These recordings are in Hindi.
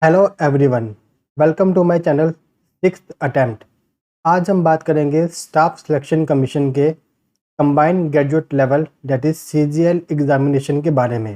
Hello everyone, welcome to my channel sixth attempt. आज हम बात करेंगे स्टाफ सिलेक्शन कमीशन के Combined Graduate Level that is CGL examination के बारे में।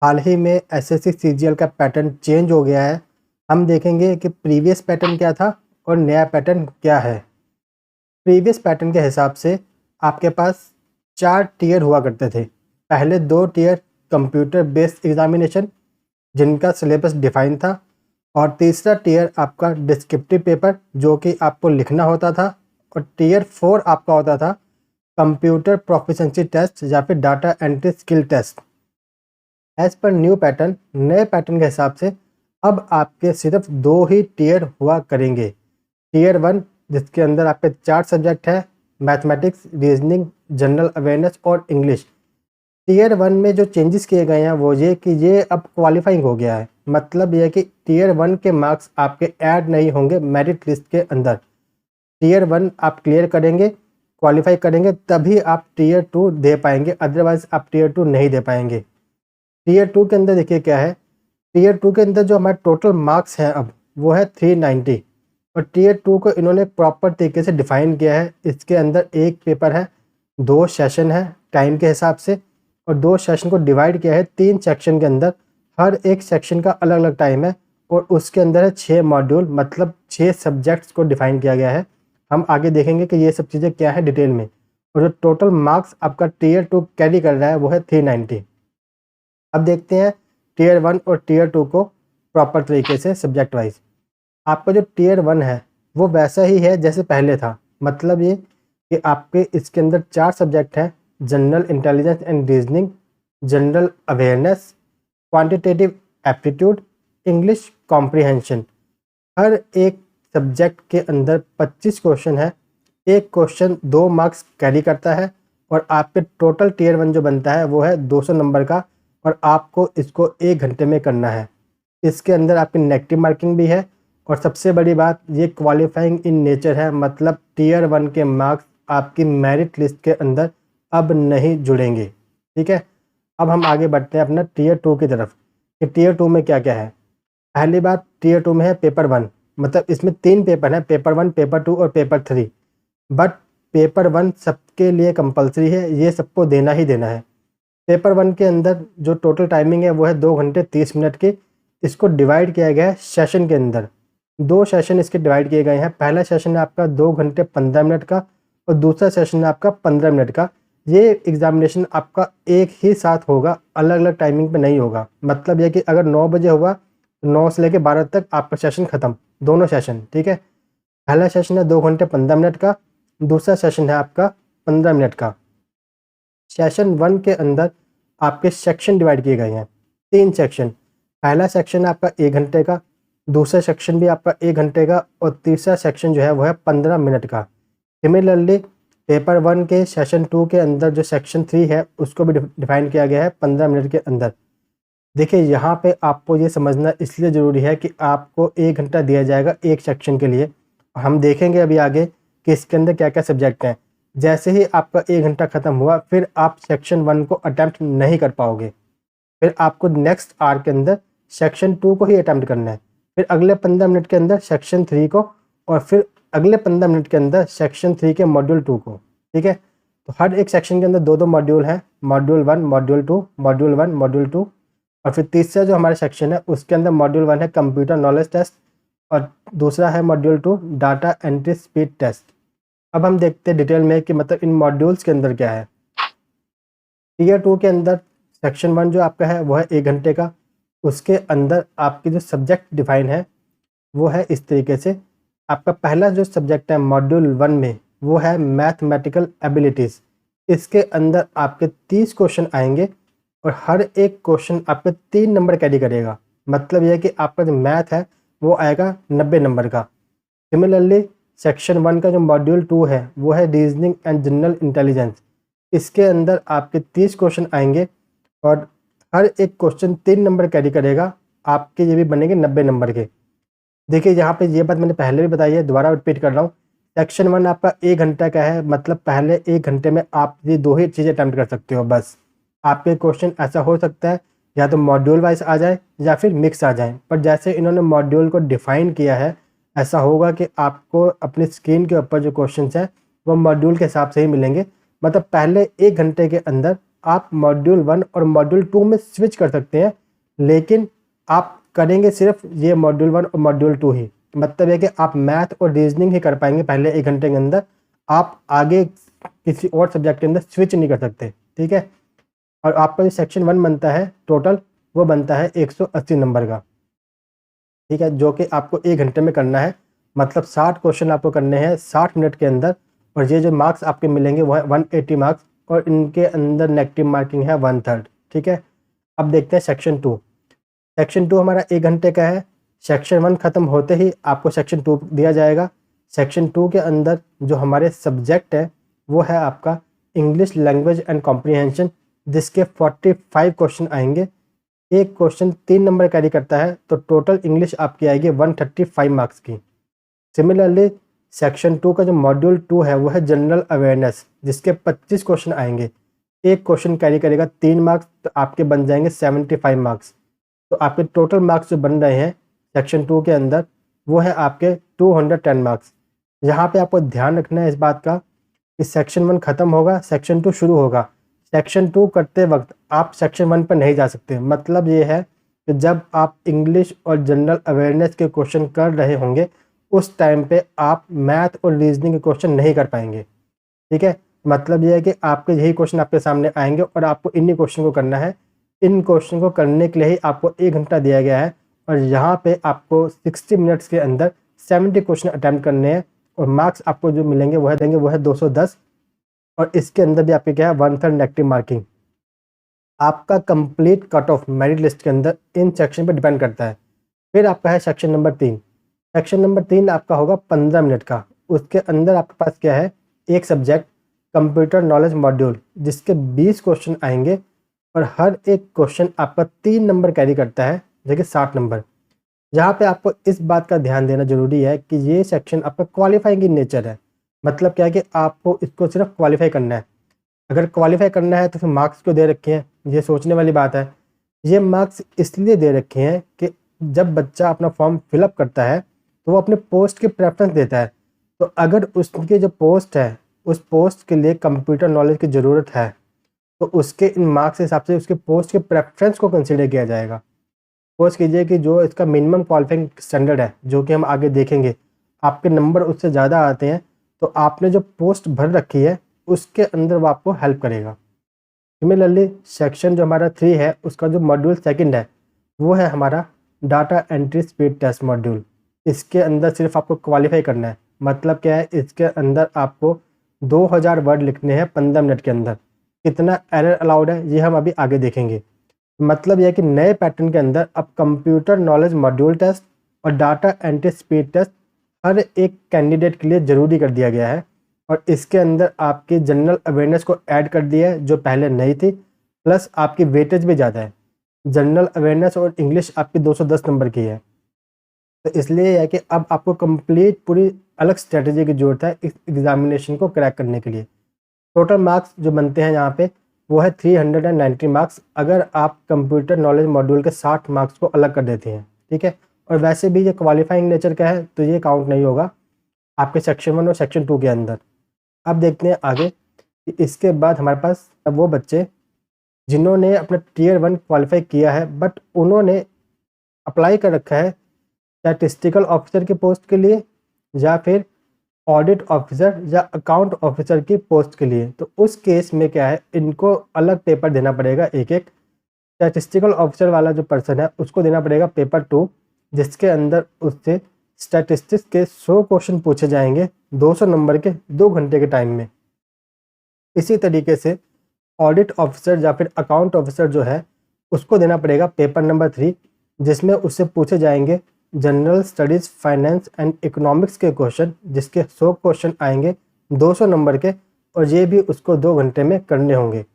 हाल ही में एसएससी सीजीएल का पैटर्न चेंज हो गया है। हम देखेंगे कि प्रीवियस पैटर्न क्या था और नया पैटर्न क्या है। प्रीवियस पैटर्न के हिसाब से आपके पास 4 टियर हुआ करते थे। पहले 2 टियर कंप्यूटर बेस्ड एग्जामिनेशन जिनका सिलेबस डिफाइन था, और तीसरा टियर आपका डिस्क्रिप्टिव पेपर जो कि आपको लिखना होता था, और टियर 4 आपका होता था कंप्यूटर प्रोफिशिएंसी टेस्ट या फिर data entry skill test. As per new pattern, नए पैटर्न के हिसाब से अब आपके सिर्फ 2 ही टियर हुआ करेंगे। टियर 1 जिसके अंदर आपके 4 सब्जेक्ट हैं, मैथमेटिक्स, रीजनिंग, जनरल अवेयरनेस और इंग्लिश। टियर 1 में जो चेंजेस किए गए हैं वो ये कि ये अब क्वालिफाइंग हो गया है। मतलब ये कि टियर 1 के मार्क्स आपके ऐड नहीं होंगे मेरिट लिस्ट के अंदर। टियर 1 आप क्लियर करेंगे, क्वालिफाई करेंगे, तभी आप टियर 2 दे पाएंगे, अदरवाइज आप टियर 2 नहीं दे पाएंगे। टियर 2 के अंदर देखिए क्या है, टियर 2 के अंदर जो हमारे टोटल मार्क्स हैं अब वो है 390, और टियर 2 को इन्होंने प्रॉपर तरीके से डिफाइन किया है। इसके अंदर एक पेपर है, 2 सेशन है टाइम के हिसाब से, और 2 सेशन को डिवाइड किया है 3 सेक्शन के अंदर। हर एक सेक्शन का अलग अलग टाइम है, और उसके अंदर है 6 मॉड्यूल, मतलब 6 सब्जेक्ट्स को डिफाइन किया गया है। हम आगे देखेंगे कि ये सब चीज़ें क्या है डिटेल में। और जो टोटल मार्क्स आपका टियर 2 कैरी कर रहा है वो है 390। अब देखते हैं टियर 1 और टियर 2 को प्रॉपर तरीके से सब्जेक्ट वाइज। आपका जो टियर 1 है वो वैसा ही है जैसे पहले था। मतलब ये कि आपके इसके अंदर 4 सब्जेक्ट हैं, general intelligence and reasoning, general awareness, quantitative aptitude, English comprehension. हर एक सब्जेक्ट के अंदर 25 क्वेश्चन है। एक क्वेश्चन 2 मार्क्स कैरी करता है, और आपके टोटल टियर 1 जो बनता है वो है 200 नंबर का, और आपको इसको 1 घंटे में करना है। इसके अंदर आपकी नेगेटिव मार्किंग भी है, और सबसे बड़ी बात ये क्वालिफाइंग इन नेचर है। मतलब टियर 1 के मार्क्स आपकी मेरिट लिस्ट के अंदर अब नहीं जुड़ेंगे। ठीक है, अब हम आगे बढ़ते हैं अपना टियर 2 की तरफ कि टियर 2 में क्या क्या है। पहली बात, टियर 2 में है पेपर 1। मतलब इसमें 3 पेपर हैं, पेपर 1, पेपर 2 और पेपर 3। बट पेपर 1 सबके लिए कंपलसरी है, ये सबको देना ही देना है। पेपर 1 के अंदर जो टोटल टाइमिंग है वो है 2 घंटे 30 मिनट की। इसको डिवाइड किया गया है सेशन के अंदर। 2 सेशन इसके डिवाइड किए गए हैं। पहला सेशन है आपका 2 घंटे 15 मिनट का, और दूसरा सेशन है आपका 15 मिनट का। ये एग्जामिनेशन आपका एक ही साथ होगा, अलग अलग टाइमिंग पे नहीं होगा। मतलब ये कि अगर 9 बजे हुआ तो 9 से लेकर 12 तक आपका सेशन ख़त्म, दोनों सेशन। ठीक है, पहला सेशन है 2 घंटे 15 मिनट का, दूसरा सेशन है आपका 15 मिनट का। सेशन 1 के अंदर आपके सेक्शन डिवाइड किए गए हैं, 3 सेक्शन। पहला सेक्शन है आपका 1 घंटे का, दूसरा सेक्शन भी आपका 1 घंटे का, और तीसरा सेक्शन जो है वो है 15 मिनट का। सिमिलरली पेपर 1 के सेशन 2 के अंदर जो सेक्शन 3 है उसको भी डिफाइन किया गया है 15 मिनट के अंदर। देखिए यहाँ पे आपको ये समझना इसलिए ज़रूरी है कि आपको 1 घंटा दिया जाएगा एक सेक्शन के लिए। हम देखेंगे अभी आगे कि इसके अंदर क्या क्या सब्जेक्ट हैं। जैसे ही आपका 1 घंटा ख़त्म हुआ फिर आप सेक्शन 1 को अटैम्प्ट नहीं कर पाओगे। फिर आपको नेक्स्ट आवर के अंदर सेक्शन 2 को ही अटैम्प्ट करना है, फिर अगले 15 मिनट के अंदर सेक्शन 3 को, और फिर अगले 15 मिनट के अंदर सेक्शन 3 के मॉड्यूल 2 को। ठीक है, तो हर एक सेक्शन के अंदर 2-2 मॉड्यूल हैं, मॉड्यूल 1, मॉड्यूल 2, मॉड्यूल 1, मॉड्यूल 2, और फिर तीसरा जो हमारा सेक्शन है उसके अंदर मॉड्यूल 1 है कंप्यूटर नॉलेज टेस्ट, और दूसरा है module 2 data entry speed test. अब हम देखते हैं डिटेल में कि मतलब इन मॉड्यूल्स के अंदर क्या है। टियर 2 के अंदर सेक्शन 1 जो आपका है वो है 1 घंटे का। उसके अंदर आपके जो सब्जेक्ट डिफाइन है वो है इस तरीके से। आपका पहला जो सब्जेक्ट है मॉड्यूल 1 में वो है मैथमेटिकल एबिलिटीज़। इसके अंदर आपके 30 क्वेश्चन आएंगे, और हर एक क्वेश्चन आपके 3 नंबर कैरी करेगा। मतलब यह है कि आपका जो मैथ है वो आएगा 90 नंबर का। सिमिलरली सेक्शन 1 का जो मॉड्यूल 2 है वो है रीजनिंग एंड जनरल इंटेलिजेंस। इसके अंदर आपके 30 क्वेश्चन आएंगे, और हर एक क्वेश्चन 3 नंबर कैरी करेगा। आपके ये भी बनेंगे 90 नंबर के। देखिए यहाँ पे ये बात मैंने पहले भी बताई है, दोबारा रिपीट कर रहा हूँ। सेक्शन 1 आपका 1 घंटा का है, मतलब पहले 1 घंटे में आप ये 2 ही चीज़ें अटैम्प्ट कर सकते हो बस। आपके क्वेश्चन ऐसा हो सकता है या तो मॉड्यूल वाइज आ जाए या फिर मिक्स आ जाए। पर जैसे इन्होंने मॉड्यूल को डिफ़ाइन किया है, ऐसा होगा कि आपको अपनी स्क्रीन के ऊपर जो क्वेश्चंस हैं वो मॉड्यूल के हिसाब से ही मिलेंगे। मतलब पहले 1 घंटे के अंदर आप मॉड्यूल 1 और मॉड्यूल 2 में स्विच कर सकते हैं, लेकिन आप करेंगे सिर्फ ये मॉड्यूल 1 और मॉड्यूल 2 ही। मतलब है कि आप मैथ और रीजनिंग ही कर पाएंगे पहले 1 घंटे के अंदर, आप आगे किसी और सब्जेक्ट के अंदर स्विच नहीं कर सकते, ठीक है। और आपका जो सेक्शन 1 बनता है टोटल, वो बनता है 180 नंबर का, ठीक है, जो कि आपको 1 घंटे में करना है। मतलब 60 क्वेश्चन आपको करने हैं 60 मिनट के अंदर, और ये जो मार्क्स आपके मिलेंगे वो है 180 मार्क्स, और इनके अंदर नेगेटिव मार्किंग है 1/3, ठीक है। अब देखते हैं सेक्शन 2। सेक्शन 2 हमारा 1 घंटे का है। सेक्शन 1 ख़त्म होते ही आपको सेक्शन 2 दिया जाएगा। सेक्शन 2 के अंदर जो हमारे सब्जेक्ट है वो है आपका इंग्लिश लैंग्वेज एंड कॉम्प्रीहेंशन, जिसके 45 क्वेश्चन आएंगे। एक क्वेश्चन 3 नंबर कैरी करता है, तो टोटल इंग्लिश आपकी आएगी 135 मार्क्स की। सिमिलरली सेक्शन 2 का जो मॉड्यूल 2 है वो है जनरल अवेयरनेस, जिसके 25 क्वेश्चन आएंगे। एक क्वेश्चन कैरी करेगा 3 मार्क्स, तो आपके बन जाएंगे 75 मार्क्स। तो आपके टोटल मार्क्स जो बन रहे हैं सेक्शन 2 के अंदर वो है आपके 210 मार्क्स। यहाँ पे आपको ध्यान रखना है इस बात का कि सेक्शन 1 ख़त्म होगा, सेक्शन 2 शुरू होगा। सेक्शन 2 करते वक्त आप सेक्शन 1 पर नहीं जा सकते। मतलब ये है कि जब आप इंग्लिश और जनरल अवेयरनेस के क्वेश्चन कर रहे होंगे, उस टाइम पे आप मैथ और रीजनिंग के क्वेश्चन नहीं कर पाएंगे, ठीक है। मतलब ये है कि आपके यही क्वेश्चन आपके सामने आएंगे और आपको इन्हीं क्वेश्चन को करना है। इन क्वेश्चन को करने के लिए ही आपको 1 घंटा दिया गया है, और यहाँ पे आपको 60 मिनट्स के अंदर 70 क्वेश्चन अटैम्प्ट करने हैं, और मार्क्स आपको जो मिलेंगे वो है 210, और इसके अंदर भी आपके क्या है 1/3 नेगेटिव मार्किंग। आपका complete cut off merit list के अंदर इन सेक्शन पे डिपेंड करता है। फिर आपका है सेक्शन नंबर 3। सेक्शन नंबर 3 आपका होगा 15 मिनट का। उसके अंदर आपके पास क्या है, एक सब्जेक्ट कंप्यूटर नॉलेज मॉड्यूल, जिसके 20 क्वेश्चन आएंगे, और हर एक क्वेश्चन आपका 3 नंबर कैरी करता है, जो कि 60 नंबर। यहाँ पे आपको इस बात का ध्यान देना ज़रूरी है कि ये सेक्शन आपका क्वालिफाइंग इन नेचर है। मतलब क्या है कि आपको इसको सिर्फ क्वालिफाई करना है। अगर क्वालिफाई करना है तो फिर मार्क्स क्यों दे रखे हैं, ये सोचने वाली बात है। ये मार्क्स इसलिए दे रखे हैं कि जब बच्चा अपना फॉर्म फिलअप करता है तो वो अपने पोस्ट की प्रेफरेंस देता है। तो अगर उसकी जो पोस्ट है उस पोस्ट के लिए कंप्यूटर नॉलेज की ज़रूरत है, तो उसके इन मार्क्स के हिसाब से उसके पोस्ट के प्रेफरेंस को कंसिडर किया जाएगा। सपोज कीजिए कि जो इसका मिनिमम क्वालिफाइंग स्टैंडर्ड है, जो कि हम आगे देखेंगे, आपके नंबर उससे ज़्यादा आते हैं, तो आपने जो पोस्ट भर रखी है उसके अंदर वो आपको हेल्प करेगा। सिमिलरली सेक्शन जो हमारा 3 है, उसका जो मॉड्यूल 2 है वो है हमारा data entry speed test module. इसके अंदर सिर्फ आपको क्वालिफाई करना है। मतलब क्या है, इसके अंदर आपको 2000 वर्ड लिखने हैं 15 मिनट के अंदर। कितना एरर अलाउड है ये हम अभी आगे देखेंगे। मतलब यह है कि नए पैटर्न के अंदर अब कंप्यूटर नॉलेज मॉड्यूल टेस्ट और डाटा एंट्री स्पीड टेस्ट हर एक कैंडिडेट के लिए ज़रूरी कर दिया गया है, और इसके अंदर आपकी जनरल अवेयरनेस को ऐड कर दिया है जो पहले नहीं थी, प्लस आपकी वेटेज भी ज़्यादा है। जनरल अवेयरनेस और इंग्लिश आपकी 210 नंबर की है, तो इसलिए यह है कि अब आपको कंप्लीट पूरी अलग स्ट्रेटजी की ज़रूरत है इस एग्ज़ामिनेशन को क्रैक करने के लिए। टोटल मार्क्स जो बनते हैं यहाँ पे वो है 390 मार्क्स, अगर आप कंप्यूटर नॉलेज मॉड्यूल के 60 मार्क्स को अलग कर देते हैं, ठीक है। और वैसे भी ये क्वालिफाइंग नेचर का है तो ये काउंट नहीं होगा आपके सेक्शन 1 और सेक्शन 2 के अंदर। अब देखते हैं आगे कि इसके बाद हमारे पास अब वो बच्चे जिन्होंने अपना टियर 1 क्वालिफाई किया है, बट उन्होंने अप्लाई कर रखा है स्टैटिस्टिकल ऑफिसर के पोस्ट के लिए या फिर ऑडिट ऑफिसर या अकाउंट ऑफिसर की पोस्ट के लिए। तो उस केस में क्या है, इनको अलग पेपर देना पड़ेगा एक एक। स्टैटिस्टिकल ऑफिसर वाला जो पर्सन है उसको देना पड़ेगा पेपर 2, जिसके अंदर उससे स्टैटिस्टिक्स के 100 क्वेश्चन पूछे जाएंगे 200 नंबर के 2 घंटे के टाइम में। इसी तरीके से ऑडिट ऑफिसर या फिर अकाउंट ऑफिसर जो है उसको देना पड़ेगा पेपर नंबर 3, जिसमें उससे पूछे जाएंगे general studies finance and economics के क्वेश्चन, जिसके 100 क्वेश्चन आएंगे 200 नंबर के, और ये भी उसको 2 घंटे में करने होंगे।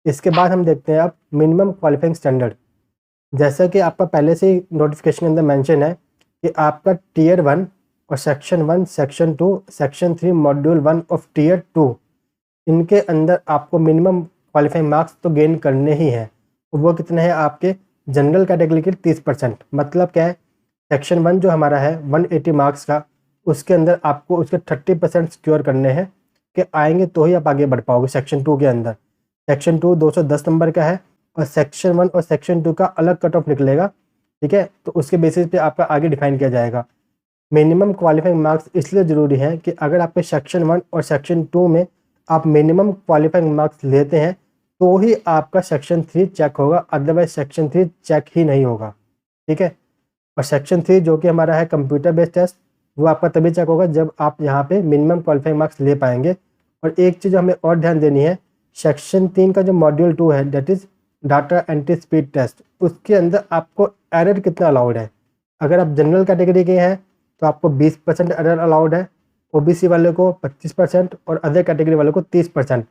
इसके बाद हम देखते हैं अब मिनिमम क्वालिफाइंग स्टैंडर्ड। जैसा कि आपका पहले से ही नोटिफिकेशन के अंदर मेंशन है कि आपका टियर 1 और section 1, section 2, section 3 module 1 of tier 2, इनके अंदर आपको मिनिमम क्वालिफाइंग मार्क्स तो गेन करने ही हैं, वो कितने हैं आपके जनरल कैटेगरी के 30%। मतलब क्या है, सेक्शन 1 जो हमारा है 180 मार्क्स का, उसके अंदर आपको उसके 30% सिक्योर करने हैं कि आएंगे तो ही आप आगे बढ़ पाओगे सेक्शन 2 के अंदर। सेक्शन 2 210 नंबर का है और सेक्शन 1 और सेक्शन 2 का अलग कट ऑफ निकलेगा, ठीक है। तो उसके बेसिस पे आपका आगे डिफाइन किया जाएगा। मिनिमम क्वालिफाइंग मार्क्स इसलिए ज़रूरी है कि अगर आपके सेक्शन 1 और सेक्शन 2 में आप मिनिमम क्वालिफाइंग मार्क्स लेते हैं तो ही आपका सेक्शन 3 चेक होगा, अदरवाइज सेक्शन 3 चेक ही नहीं होगा, ठीक है। और सेक्शन 3 जो कि हमारा है कंप्यूटर बेस्ड टेस्ट, वो आपका तभी चेक होगा जब आप यहाँ पे मिनिमम क्वालिफाइंग मार्क्स ले पाएंगे। और एक चीज़ हमें और ध्यान देनी है, सेक्शन 3 का जो मॉड्यूल 2 है that is data entry speed test, उसके अंदर आपको एरर कितना अलाउड है। अगर आप जनरल कैटेगरी के हैं तो आपको 20% एरर अलाउड है, ओबीसी वाले को 25% और अदर कैटेगरी वाले को 30%।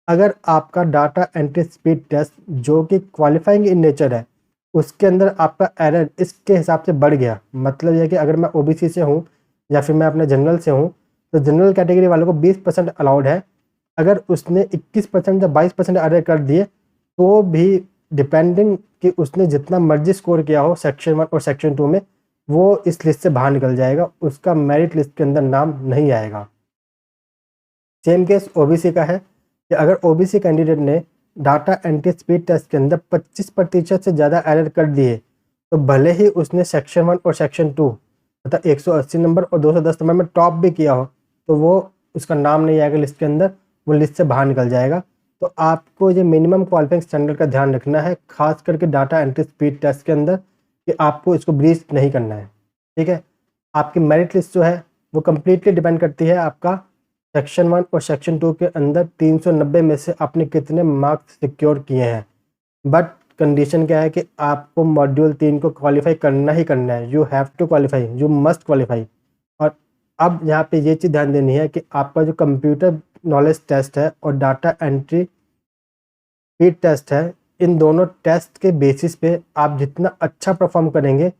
अगर आपका डाटा एंट्री स्पीड टेस्ट जो कि क्वालिफाइंग इन नेचर है, उसके अंदर आपका एरर इसके हिसाब से बढ़ गया, मतलब यह कि अगर मैं ओबीसी से हूँ या फिर मैं अपने जनरल से हूँ तो जनरल कैटेगरी वालों को 20% अलाउड है। अगर उसने 21% या 22% एरर कर दिए तो भी डिपेंडिंग कि उसने जितना मर्जी स्कोर किया हो सेक्शन 1 और सेक्शन 2 में, वो इस लिस्ट से बाहर निकल जाएगा, उसका मेरिट लिस्ट के अंदर नाम नहीं आएगा। सेम केस ओबीसी का है कि अगर ओबीसी कैंडिडेट ने डाटा एंट्री स्पीड टेस्ट के अंदर 25% से ज़्यादा एरर कर दिए तो भले ही उसने सेक्शन 1 और सेक्शन 2 मतलब 180 नंबर और 210 नंबर में टॉप भी किया हो तो वो उसका नाम नहीं आएगा लिस्ट के अंदर, वो लिस्ट से बाहर निकल जाएगा। तो आपको ये मिनिमम क्वालिफाइंग स्टैंडर्ड का ध्यान रखना है, खास करके डाटा एंट्री स्पीड टेस्ट के अंदर, कि आपको इसको ब्रीच नहीं करना है, ठीक है। आपकी मेरिट लिस्ट जो है वो कम्प्लीटली डिपेंड करती है आपका सेक्शन 1 और सेक्शन 2 के अंदर 390 में से आपने कितने मार्क्स सिक्योर किए हैं। बट कंडीशन क्या है कि आपको मॉड्यूल 3 को क्वालिफाई करना ही करना है, you have to qualify, you must qualify. और अब यहाँ पे ये चीज़ ध्यान देनी है कि आपका जो कंप्यूटर नॉलेज टेस्ट है और डाटा एंट्री स्पीड टेस्ट है, इन दोनों टेस्ट के बेसिस पे आप जितना अच्छा परफॉर्म करेंगे,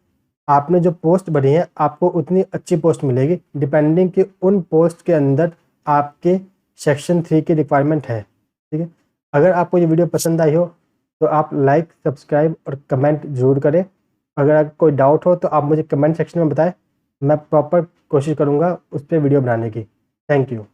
आपने जो पोस्ट भरी है आपको उतनी अच्छी पोस्ट मिलेगी, डिपेंडिंग कि उन पोस्ट के अंदर आपके सेक्शन 3 की रिक्वायरमेंट है, ठीक है। अगर आपको ये वीडियो पसंद आई हो तो आप लाइक, सब्सक्राइब और कमेंट ज़रूर करें। अगर कोई डाउट हो तो आप मुझे कमेंट सेक्शन में बताएं, मैं प्रॉपर कोशिश करूँगा उस पर वीडियो बनाने की। Thank you.